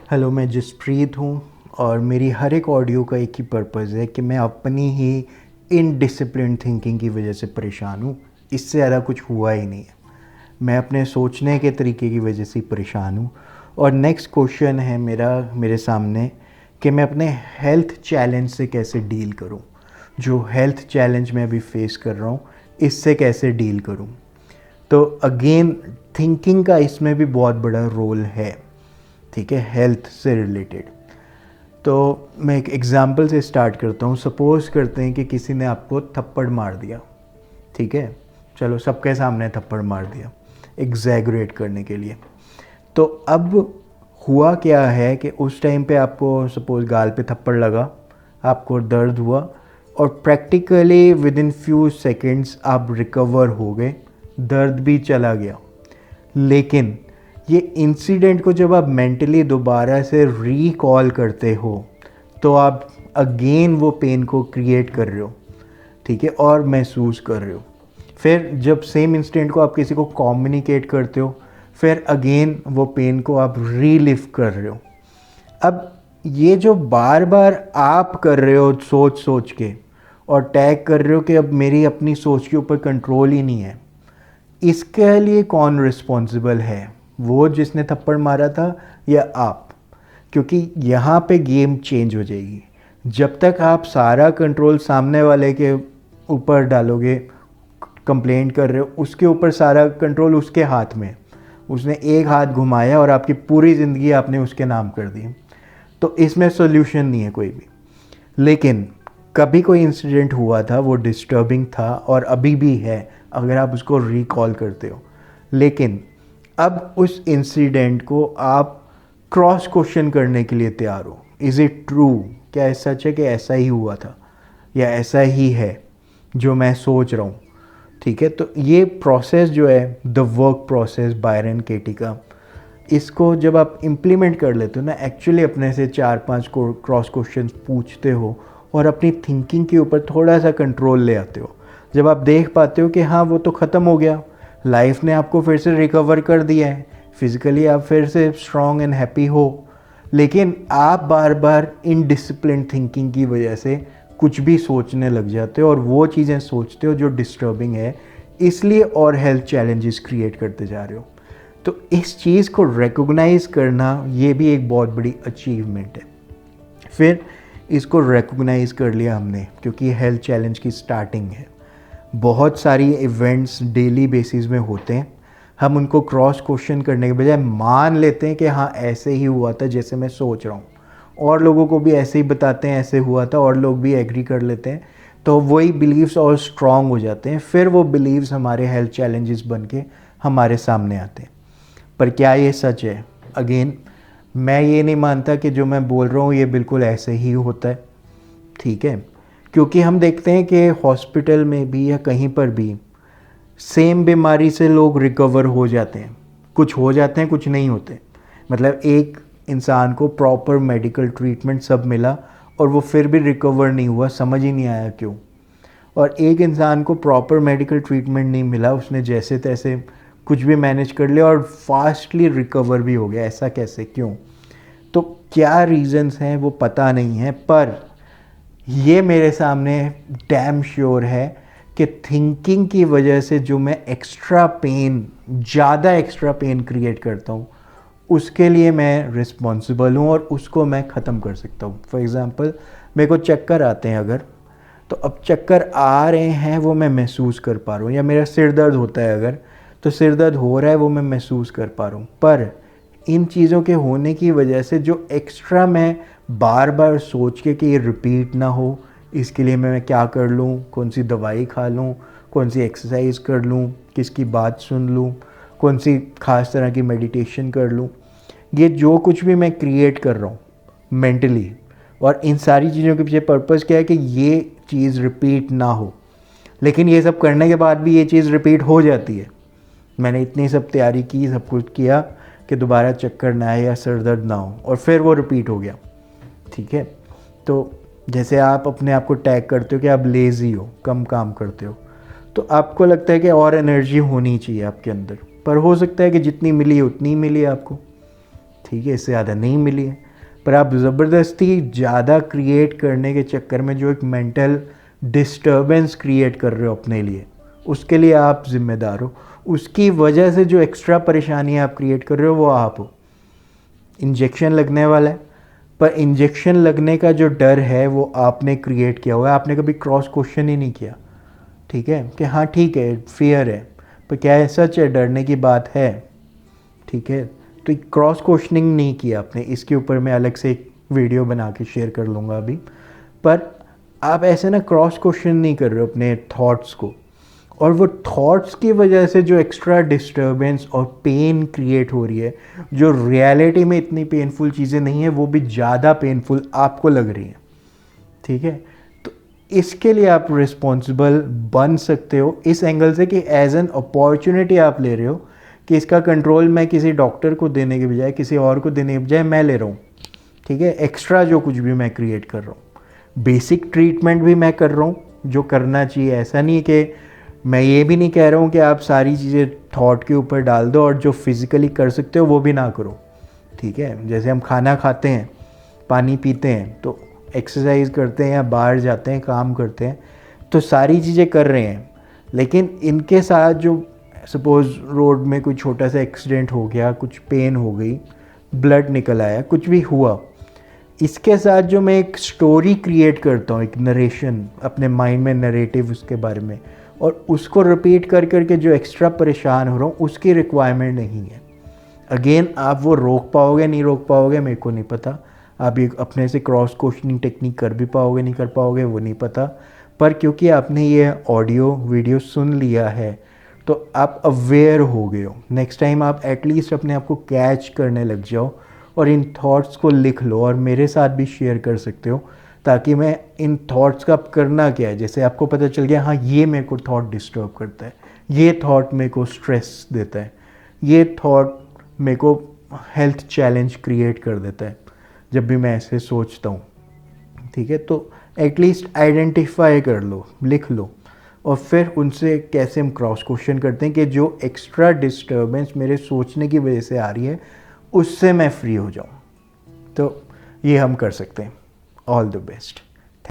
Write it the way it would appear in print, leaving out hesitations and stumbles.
Hello, मैं जसप्रीत हूँ और मेरी हर एक ऑडियो का एक ही पर्पज़ है कि मैं अपनी ही इनडिसिप्लिन थिंकिंग की वजह से परेशान हूँ। इससे ज़्यादा कुछ हुआ ही नहीं है। मैं अपने सोचने के तरीके की वजह से ही परेशान हूँ। और नेक्स्ट क्वेश्चन है मेरे सामने कि मैं अपने हेल्थ चैलेंज से कैसे डील करूँ। जो हेल्थ चैलेंज मैं अभी फेस कर रहा हूँ, इससे कैसे डील करूँ। तो अगेन थिंकिंग का इसमें भी बहुत बड़ा रोल है, ठीक है, हेल्थ से रिलेटेड। तो मैं एक एग्ज़ाम्पल से स्टार्ट करता हूँ। सपोज़ करते हैं कि किसी ने आपको थप्पड़ मार दिया, ठीक है, चलो सबके सामने थप्पड़ मार दिया एग्जैगरेट करने के लिए। तो अब हुआ क्या है कि उस टाइम पे आपको सपोज़ गाल पे थप्पड़ लगा, आपको दर्द हुआ और practically with in few seconds आप रिकवर हो गए, दर्द भी चला गया। लेकिन ये इंसिडेंट को जब आप मेंटली दोबारा से रिकॉल करते हो तो आप अगेन वो पेन को क्रिएट कर रहे हो, ठीक है, और महसूस कर रहे हो। फिर जब सेम इंसिडेंट को आप किसी को कम्युनिकेट करते हो, फिर अगेन वो पेन को आप रीलिव कर रहे हो। अब ये जो बार बार आप कर रहे हो सोच सोच के और टैग कर रहे हो कि अब मेरी अपनी सोच के ऊपर कंट्रोल ही नहीं है, इसके लिए कौन रिस्पॉन्सिबल है? वो जिसने थप्पड़ मारा था या आप? क्योंकि यहाँ पे गेम चेंज हो जाएगी। जब तक आप सारा कंट्रोल सामने वाले के ऊपर डालोगे, कंप्लेंट कर रहे हो, उसके ऊपर सारा कंट्रोल उसके हाथ में, उसने एक हाथ घुमाया और आपकी पूरी ज़िंदगी आपने उसके नाम कर दी, तो इसमें सोल्यूशन नहीं है कोई भी। लेकिन कभी कोई इंसिडेंट हुआ था, वो डिस्टर्बिंग था और अभी भी है अगर आप उसको रिकॉल करते हो। लेकिन अब उस इंसिडेंट को आप क्रॉस क्वेश्चन करने के लिए तैयार हो। Is it true? क्या ऐसा सच है कि ऐसा ही हुआ था या ऐसा ही है जो मैं सोच रहा हूँ? ठीक है, तो ये प्रोसेस जो है, द वर्क प्रोसेस बायरन केटी का, इसको जब आप इम्प्लीमेंट कर लेते हो ना, एक्चुअली अपने से 4-5 क्रॉस क्वेश्चन पूछते हो और अपनी थिंकिंग के ऊपर थोड़ा सा कंट्रोल ले आते हो, जब आप देख पाते हो कि हाँ वो तो ख़त्म हो गया, लाइफ ने आपको फिर से रिकवर कर दिया है, फिज़िकली आप फिर से स्ट्रॉन्ग एंड हैप्पी हो, लेकिन आप बार बार इनडिसिप्लिन थिंकिंग की वजह से कुछ भी सोचने लग जाते हो और वो चीज़ें सोचते हो जो डिस्टर्बिंग है, इसलिए और हेल्थ चैलेंजेस क्रिएट करते जा रहे हो। तो इस चीज़ को रिकॉग्नाइज करना ये भी एक बहुत बड़ी अचीवमेंट है। फिर इसको रिकॉग्नाइज कर लिया हमने क्योंकि हेल्थ चैलेंज की स्टार्टिंग है। बहुत सारी इवेंट्स डेली बेसिस में होते हैं, हम उनको क्रॉस क्वेश्चन करने के बजाय मान लेते हैं कि हाँ ऐसे ही हुआ था जैसे मैं सोच रहा हूँ, और लोगों को भी ऐसे ही बताते हैं ऐसे हुआ था और लोग भी एग्री कर लेते हैं, तो वही बिलीव्स और स्ट्रॉन्ग हो जाते हैं। फिर वो बिलीव्स हमारे हेल्थ चैलेंजेस बन के हमारे सामने आते हैं। पर क्या ये सच है? अगेन मैं ये नहीं मानता कि जो मैं बोल रहा हूँ ये बिल्कुल ऐसे ही होता है, ठीक है, क्योंकि हम देखते हैं कि हॉस्पिटल में भी या कहीं पर भी सेम बीमारी से लोग रिकवर हो जाते हैं, कुछ हो जाते हैं कुछ नहीं होते। मतलब एक इंसान को प्रॉपर मेडिकल ट्रीटमेंट सब मिला और वो फिर भी रिकवर नहीं हुआ, समझ ही नहीं आया क्यों। और एक इंसान को प्रॉपर मेडिकल ट्रीटमेंट नहीं मिला, उसने जैसे तैसे कुछ भी मैनेज कर लिया और फास्टली रिकवर भी हो गया, ऐसा कैसे, क्यों? तो क्या रीज़न्स हैं वो पता नहीं है, पर ये मेरे सामने डैम श्योर है कि थिंकिंग की वजह से जो मैं एक्स्ट्रा पेन, ज़्यादा एक्स्ट्रा पेन क्रिएट करता हूँ, उसके लिए मैं रिस्पॉन्सिबल हूँ और उसको मैं ख़त्म कर सकता हूँ। फॉर एग्ज़ाम्पल मेरे को चक्कर आते हैं अगर, तो अब चक्कर आ रहे हैं वो मैं महसूस कर पा रहा हूँ, या मेरा सिर दर्द होता है अगर, तो सिर दर्द हो रहा है वो मैं महसूस कर पा रहा हूँ। पर इन चीज़ों के होने की वजह से जो एक्स्ट्रा मैं बार बार सोच के कि ये रिपीट ना हो, इसके लिए मैं क्या कर लूँ, कौन सी दवाई खा लूँ, कौन सी एक्सरसाइज कर लूँ, किसकी बात सुन लूँ, कौन सी ख़ास तरह की मेडिटेशन कर लूँ, ये जो कुछ भी मैं क्रिएट कर रहा हूँ मेंटली, और इन सारी चीज़ों के पीछे पर्पज़ क्या है कि ये चीज़ रिपीट ना हो। लेकिन ये सब करने के बाद भी ये चीज़ रिपीट हो जाती है। मैंने इतनी सब तैयारी की, सब कुछ किया कि दोबारा चक्कर ना आए या सर दर्द ना हो, और फिर वो रिपीट हो गया, ठीक है। तो जैसे आप अपने आप को टैग करते हो कि आप लेज़ी हो, कम काम करते हो, तो आपको लगता है कि और एनर्जी होनी चाहिए आपके अंदर, पर हो सकता है कि जितनी मिली है उतनी ही मिली है आपको, ठीक है, इससे ज़्यादा नहीं मिली है। पर आप ज़बरदस्ती ज़्यादा क्रिएट करने के चक्कर में जो एक मेंटल डिस्टर्बेंस क्रिएट कर रहे हो अपने लिए, उसके लिए आप ज़िम्मेदार हो। उसकी वजह से जो एक्स्ट्रा परेशानी आप क्रिएट कर रहे हो वो आप हो। इंजेक्शन लगने वाला है, पर इंजेक्शन लगने का जो डर है वो आपने क्रिएट किया हुआ है। आपने कभी क्रॉस क्वेश्चन ही नहीं किया, ठीक है, कि हाँ ठीक है फियर है, पर क्या है सच है, डरने की बात है, ठीक है। तो क्रॉस क्वेश्चनिंग नहीं किया आपने, इसके ऊपर मैं अलग से एक वीडियो बना के शेयर कर लूँगा अभी। पर आप ऐसे ना क्रॉस क्वेश्चन नहीं कर रहे हो अपने थॉट्स को, और वो थॉट्स की वजह से जो एक्स्ट्रा डिस्टर्बेंस और पेन क्रिएट हो रही है, जो रियलिटी में इतनी पेनफुल चीज़ें नहीं है वो भी ज़्यादा पेनफुल आपको लग रही हैं, ठीक है। तो इसके लिए आप रिस्पॉन्सिबल बन सकते हो इस एंगल से कि एज एन अपॉर्चुनिटी आप ले रहे हो कि इसका कंट्रोल मैं किसी डॉक्टर को देने के बजाय, किसी और को देने के बजाय मैं ले रहा हूँ, ठीक है। एक्स्ट्रा जो कुछ भी मैं क्रिएट कर रहा हूँ, बेसिक ट्रीटमेंट भी मैं कर रहा हूँ जो करना चाहिए। ऐसा नहीं कि मैं ये भी नहीं कह रहा हूँ कि आप सारी चीज़ें थॉट के ऊपर डाल दो और जो फिज़िकली कर सकते हो वो भी ना करो, ठीक है। जैसे हम खाना खाते हैं, पानी पीते हैं, तो एक्सरसाइज करते हैं या बाहर जाते हैं, काम करते हैं, तो सारी चीज़ें कर रहे हैं। लेकिन इनके साथ जो सपोज़ रोड में कोई छोटा सा एक्सीडेंट हो गया, कुछ पेन हो गई, ब्लड निकल आया, कुछ भी हुआ, इसके साथ जो मैं एक स्टोरी क्रिएट करता हूँ, एक नरेशन अपने माइंड में, नरेटिव उसके बारे में, और उसको रिपीट कर करके जो एक्स्ट्रा परेशान हो रहा हूँ उसकी रिक्वायरमेंट नहीं है। अगेन आप वो रोक पाओगे नहीं रोक पाओगे मेरे को नहीं पता, आप ये अपने से क्रॉस क्वेश्चनिंग टेक्निक कर भी पाओगे नहीं कर पाओगे वो नहीं पता, पर क्योंकि आपने ये ऑडियो वीडियो सुन लिया है तो आप अवेयर हो गए हो। नेक्स्ट टाइम आप एटलीस्ट अपने आप को कैच करने लग जाओ और इन थॉट्स को लिख लो और मेरे साथ भी शेयर कर सकते हो, ताकि मैं इन थॉट्स का करना क्या है, जैसे आपको पता चल गया हाँ ये मेरे को थॉट डिस्टर्ब करता है, ये थॉट मेरे को स्ट्रेस देता है, ये थॉट मेरे को हेल्थ चैलेंज क्रिएट कर देता है जब भी मैं ऐसे सोचता हूँ, ठीक है। तो एटलीस्ट आइडेंटिफाई कर लो, लिख लो, और फिर उनसे कैसे हम क्रॉस क्वेश्चन करते हैं कि जो एक्स्ट्रा डिस्टर्बेंस मेरे सोचने की वजह से आ रही है उससे मैं फ्री हो जाऊँ। तो ये हम कर सकते हैं। All the best.